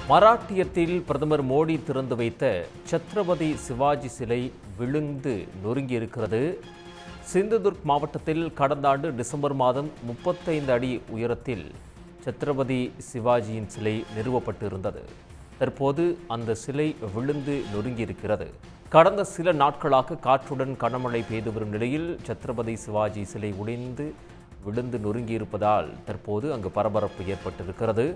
மராட்டியத்தில் பிரதமர் மோடி திறந்து வைத்த சத்ரபதி சிவாஜி சிலை விழுந்து நொறுங்கியிருக்கிறது. சிந்துதுர்க் மாவட்டத்தில் கடந்த ஆண்டு டிசம்பர் மாதம் 35 அடி உயரத்தில் சத்ரபதி சிவாஜியின் சிலை நிறுவப்பட்டிருந்தது. தற்போது அந்த சிலை விழுந்து நொறுங்கியிருக்கிறது. கடந்த சில நாட்களாக காற்றுடன் கனமழை பெய்து வரும் நிலையில் சத்ரபதி சிவாஜி சிலை உடைந்து விழுந்து நொறுங்கியிருப்பதால் தற்போது அங்கு பரபரப்பு ஏற்பட்டிருக்கிறது.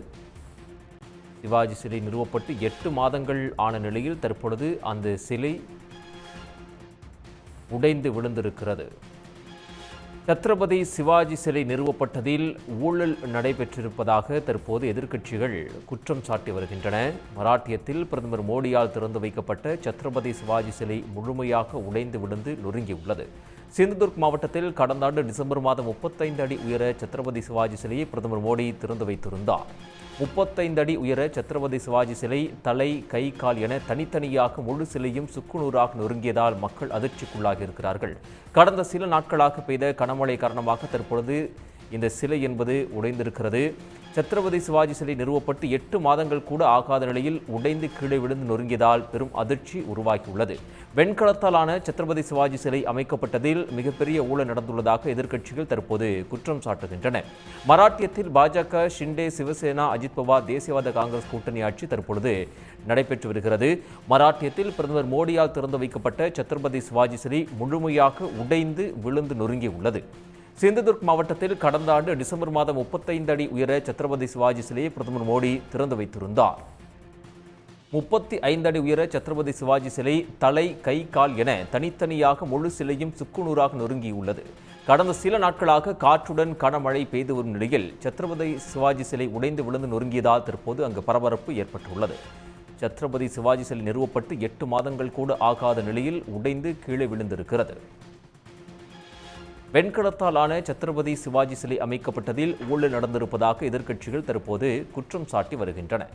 சிவாஜி சிலை நிறுவப்பட்டு 8 மாதங்கள் ஆன நிலையில் தற்பொழுது அந்த சிலை உடைந்து விழுந்திருக்கிறது. சத்ரபதி சிவாஜி சிலை நிறுவப்பட்டதில் ஊழல் நடைபெற்றிருப்பதாக தற்போது எதிர்க்கட்சிகள் குற்றம் சாட்டி வருகின்றன. மராட்டியத்தில் பிரதமர் மோடியால் திறந்து வைக்கப்பட்ட சத்ரபதி சிவாஜி சிலை முழுமையாக உடைந்து விழுந்து நொறுங்கியுள்ளது. சிந்துதுர்க் மாவட்டத்தில் கடந்த ஆண்டு டிசம்பர் மாதம் 35 அடி உயர சத்ரபதி சிவாஜி சிலையை பிரதமர் மோடி திறந்து வைத்திருந்தார். 35 அடி உயர சத்ரபதி சிவாஜி சிலை தலை, கை, கால் என தனித்தனியாக முழு சிலையும் சுக்குநூறாக நொறுங்கியதால் மக்கள் அதிர்ச்சிக்குள்ளாகி இருக்கிறார்கள். கடந்த சில நாட்களாக பெய்த கனமழை காரணமாக தற்பொழுது இந்த சிலை என்பது உடைந்திருக்கிறது. சத்ரபதி சிவாஜி சிலை நிறுவப்பட்டு 8 மாதங்கள் கூட ஆகாத நிலையில் உடைந்து கீழே விழுந்து நொறுங்கியதால் பெரும் அதிர்ச்சி உருவாகியுள்ளது. வெண்கலத்தாலான சத்ரபதி சிவாஜி சிலை அமைக்கப்பட்டதில் மிகப்பெரிய ஊழல் நடந்துள்ளதாக எதிர்க்கட்சிகள் தற்போது குற்றம் சாட்டுகின்றன. மராட்டியத்தில் பாஜக, ஷிண்டே, சிவசேனா, அஜித் பவார், தேசியவாத காங்கிரஸ் கூட்டணி ஆட்சி தற்பொழுது நடைபெற்று வருகிறது. மராட்டியத்தில் பிரதமர் மோடியால் திறந்து வைக்கப்பட்ட சத்ரபதி சிவாஜி சிலை முழுமையாக உடைந்து விழுந்து நொறுங்கியுள்ளது. சிந்துதுர்க் மாவட்டத்தில் கடந்த ஆண்டு டிசம்பர் மாதம் 35 அடி உயர சத்ரபதி சிவாஜி சிலையை பிரதமர் மோடி திறந்து வைத்திருந்தார். 35 அடி உயர சத்ரபதி சிவாஜி சிலை தலை, கை, கால் என தனித்தனியாக முழு சிலையும் சுக்குநூறாக நொறுங்கியுள்ளது. கடந்த சில நாட்களாக காற்றுடன் கனமழை பெய்து வரும் நிலையில் சத்ரபதி சிவாஜி சிலை உடைந்து விழுந்து நொறுங்கியதால் தற்போது அங்கு பரபரப்பு ஏற்பட்டுள்ளது. சத்ரபதி சிவாஜி சிலை நிறுவப்பட்டு 8 மாதங்கள் கூட ஆகாத நிலையில் உடைந்து கீழே விழுந்திருக்கிறது. வெண்கலத்தாலான சத்ரபதி சிவாஜி சிலை அமைக்கப்பட்டதில் ஊழல் நடந்திருப்பதாக எதிர்க்கட்சிகள் தற்போது குற்றம் சாட்டி வருகின்றன.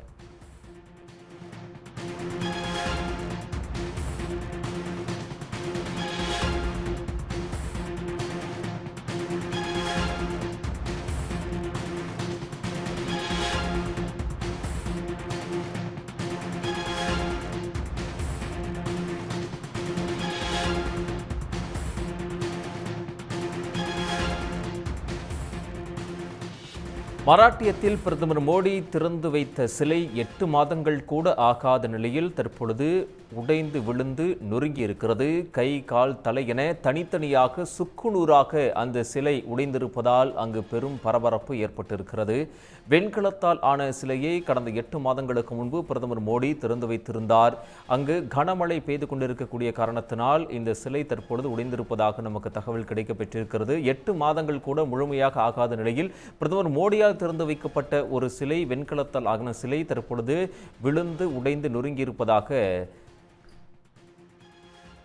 மராட்டியத்தில் பிரதமர் மோடி திறந்து வைத்த சிலை 8 மாதங்கள் கூட ஆகாத நிலையில் தற்பொழுது உடைந்து விழுந்து நொறுங்கியிருக்கிறது. கை, கால், தலை என தனித்தனியாக சுக்குநூறாக அந்த சிலை உடைந்திருப்பதால் அங்கு பெரும் பரபரப்பு ஏற்பட்டிருக்கிறது. வெண்கலத்தால் ஆன சிலையை கடந்த 8 மாதங்களுக்கு முன்பு பிரதமர் மோடி திறந்து வைத்திருந்தார். அங்கு கனமழை பெய்து கொண்டிருக்கக்கூடிய காரணத்தினால் இந்த சிலை தற்பொழுது உடைந்திருப்பதாக நமக்கு தகவல் கிடைக்கப்பெற்றிருக்கிறது. 8 மாதங்கள் கூட முழுமையாக ஆகாத நிலையில் பிரதமர் மோடியால் திறந்து வைக்கப்பட்ட ஒரு சிலை, வெண்கலத்தால் ஆகின சிலை தற்பொழுது விழுந்து உடைந்து நொறுங்கியிருப்பதாக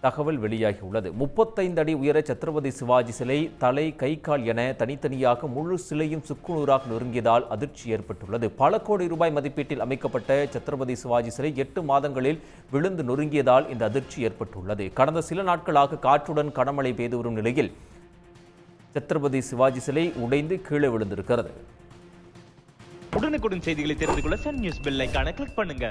தகவல் வெளியாகியுள்ளது. 35 அடி உயர சத்ரபதி சிவாஜி சிலை தலை, கை, கால் என தனித்தனியாக முழு சிலையும் சுக்குநூறாக நொறுங்கியதால் அதிர்ச்சி ஏற்பட்டுள்ளது. பல கோடி ரூபாய் மதிப்பீட்டில் அமைக்கப்பட்ட சத்ரபதி சிவாஜி சிலை 8 மாதங்களில் விழுந்து நொறுங்கியதால் இந்த அதிர்ச்சி ஏற்பட்டுள்ளது. கடந்த சில நாட்களாக காற்றுடன் கனமழை பெய்து வரும் நிலையில் சத்ரபதி சிவாஜி சிலை உடைந்து கீழே விழுந்திருக்கிறது. உடனுக்குடன் செய்திகளை தெரிந்து கொள்ள சன் நியூஸ் பெல் ஐகானை கிளிக் பண்ணுங்க.